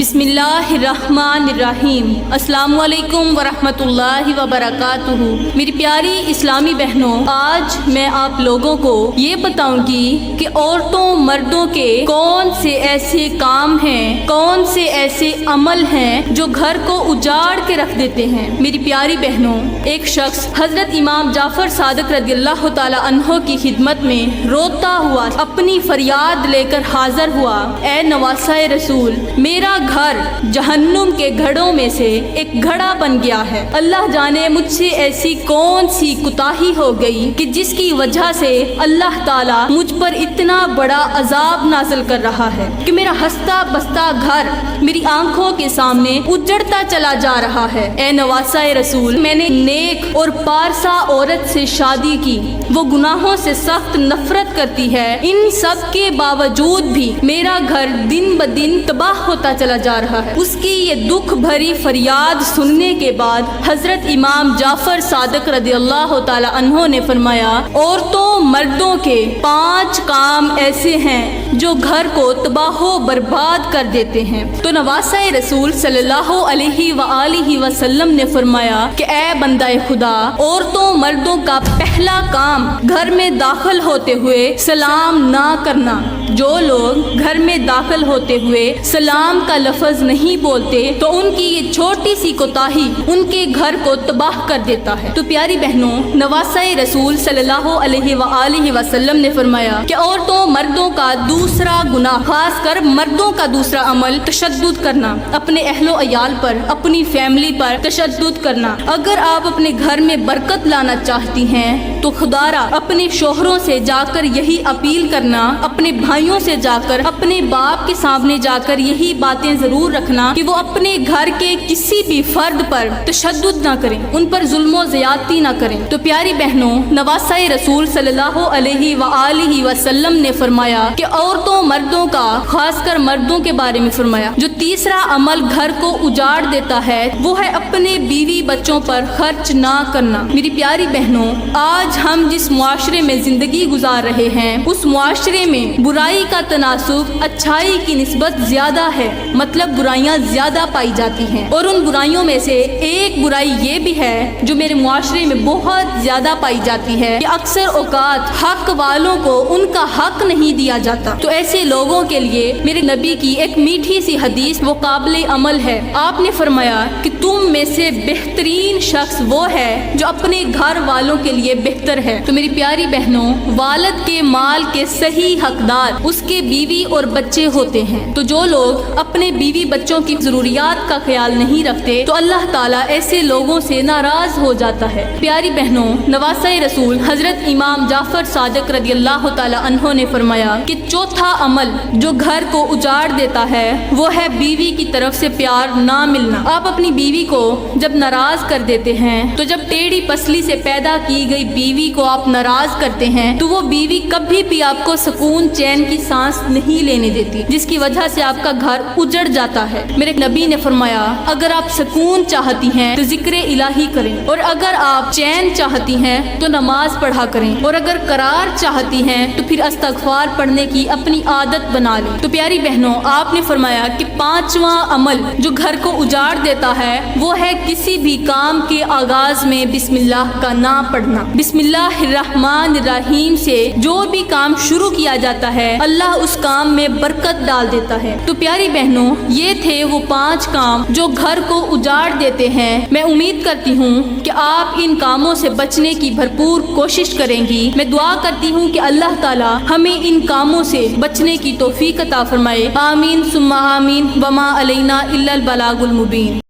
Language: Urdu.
بسم اللہ الرحمن الرحیم۔ السلام علیکم ورحمۃ اللہ وبرکاتہ۔ میری پیاری اسلامی بہنوں، آج میں آپ لوگوں کو یہ بتاؤں گی کہ عورتوں مردوں کے کون سے ایسے کام ہیں، کون سے ایسے عمل ہیں جو گھر کو اجاڑ کے رکھ دیتے ہیں۔ میری پیاری بہنوں، ایک شخص حضرت امام جعفر صادق رضی اللہ تعالی عنہ کی خدمت میں روتا ہوا اپنی فریاد لے کر حاضر ہوا، اے نواسۂ رسول، میرا گھر جہنم کے گھڑوں میں سے ایک گھڑا بن گیا ہے۔ اللہ جانے مجھ سے ایسی کون سی کوتاہی ہو گئی کہ جس کی وجہ سے اللہ تعالیٰ مجھ پر اتنا بڑا عذاب نازل کر رہا ہے کہ میرا ہنستا بستا گھر میری آنکھوں کے سامنے اجڑتا چلا جا رہا ہے۔ اے نواسۂ رسول، میں نے نیک اور پارسا عورت سے شادی کی، وہ گناہوں سے سخت نفرت کرتی ہے، ان سب کے باوجود بھی میرا گھر دن بدن تباہ ہوتا چلا جا رہا ہے۔ اس کی یہ دکھ بھری فریاد سننے کے بعد حضرت امام جعفر صادق رضی اللہ تعالی عنہ نے فرمایا، عورتوں مردوں کے 5 کام ایسے ہیں جو گھر کو تباہ و برباد کر دیتے ہیں۔ تو نواسۂ رسول صلی اللہ علیہ وآلہ وسلم نے فرمایا کہ اے بندہ خدا، عورتوں مردوں کا پہلا کام گھر میں داخل ہوتے ہوئے سلام نہ کرنا۔ جو لوگ گھر میں داخل ہوتے ہوئے سلام کا لفظ نہیں بولتے تو ان کی یہ چھوٹی سی کوتاہی ان کے گھر کو تباہ کر دیتا ہے۔ تو پیاری بہنوں، نواسۂ رسول صلی اللہ علیہ وآلہ وسلم نے فرمایا کہ عورتوں مردوں کا دوسرا گناہ، خاص کر مردوں کا دوسرا عمل، تشدد کرنا، اپنے اہل و عیال پر، اپنی فیملی پر تشدد کرنا۔ اگر آپ اپنے گھر میں برکت لانا چاہتی ہیں تو خدارا اپنے شوہروں سے جا کر یہی اپیل کرنا، اپنے بھائیوں سے جا کر، اپنے باپ کے سامنے جا کر یہی باتیں ضرور رکھنا کہ وہ اپنے گھر کے کسی بھی فرد پر تشدد نہ کریں، ان پر ظلم و زیادتی نہ کریں۔ تو پیاری بہنوں، نواسۂ رسول صلی اللہ علیہ وآلہ وسلم نے فرمایا کہ عورتوں مردوں کا، خاص کر مردوں کے بارے میں فرمایا، جو تیسرا عمل گھر کو اجاڑ دیتا ہے وہ ہے اپنے بیوی بچوں پر خرچ نہ کرنا۔ میری پیاری بہنوں، آج ہم جس معاشرے میں زندگی گزار رہے ہیں اس معاشرے میں برائی کا تناسب اچھائی کی نسبت زیادہ ہے، مطلب برائیاں زیادہ پائی جاتی ہیں، اور ان برائیوں میں سے ایک برائی یہ بھی ہے جو میرے معاشرے میں بہت زیادہ پائی جاتی ہے کہ اکثر اوقات حق والوں کو ان کا حق نہیں دیا جاتا۔ تو ایسے لوگوں کے لیے میرے نبی کی ایک میٹھی سی حدیث وہ قابل عمل ہے۔ آپ نے فرمایا کہ تم میں سے بہترین شخص وہ ہے جو اپنے گھر والوں کے لیے بہتر ہے۔ تو میری پیاری بہنوں، والد کے مال کے صحیح حقدار اس کے بیوی اور بچے ہوتے ہیں۔ تو جو لوگ اپنے بیوی بچوں کی ضروریات کا خیال نہیں رکھتے تو اللہ تعالیٰ ایسے لوگوں سے ناراض ہو جاتا ہے۔ پیاری بہنوں، نواسۂ رسول حضرت امام جعفر صادق رضی اللہ تعالی عنہ نے فرمایا کہ چوتھا عمل جو گھر کو اجاڑ دیتا ہے وہ ہے بیوی کی طرف سے پیار نہ ملنا۔ آپ اپنی بیوی کو جب ناراض کر دیتے ہیں تو جب ٹیڑھی پسلی سے پیدا کی گئی بیوی کو آپ ناراض کرتے ہیں تو وہ بیوی کبھی بھی آپ کو سکون چین کی سانس نہیں لینے دیتی، جس کی وجہ سے آپ کا گھر اجڑ جاتا ہے۔ میرے نبی نے فرمایا اگر آپ سکون چاہتی ہیں تو ذکر الہی کریں، اور اگر آپ چین چاہتی ہیں تو نماز پڑھا کریں، اور اگر قرار چاہتی ہیں تو پھر استغفار پڑھنے کی اپنی عادت بنا لیں۔ تو پیاری بہنوں، آپ نے فرمایا کہ 5واں عمل جو گھر کو اجاڑ دیتا ہے وہ ہے کسی بھی کام کے آغاز میں بسم اللہ کا نام پڑھنا۔ بسم اللہ الرحمن الرحیم سے جو بھی کام شروع کیا جاتا ہے اللہ اس کام میں برکت ڈال دیتا ہے۔ تو پیاری بہنوں، یہ تھے وہ 5 کام جو گھر کو اجاڑ دیتے ہیں۔ میں امید کرتی ہوں کہ آپ ان کاموں سے بچنے کی بھرپور کوشش کریں گی۔ میں دعا کرتی ہوں کہ اللہ تعالی ہمیں ان کاموں سے بچنے کی توفیق عطا فرمائے۔ آمین ثم آمین، وما علینا الا البلاغ المبین۔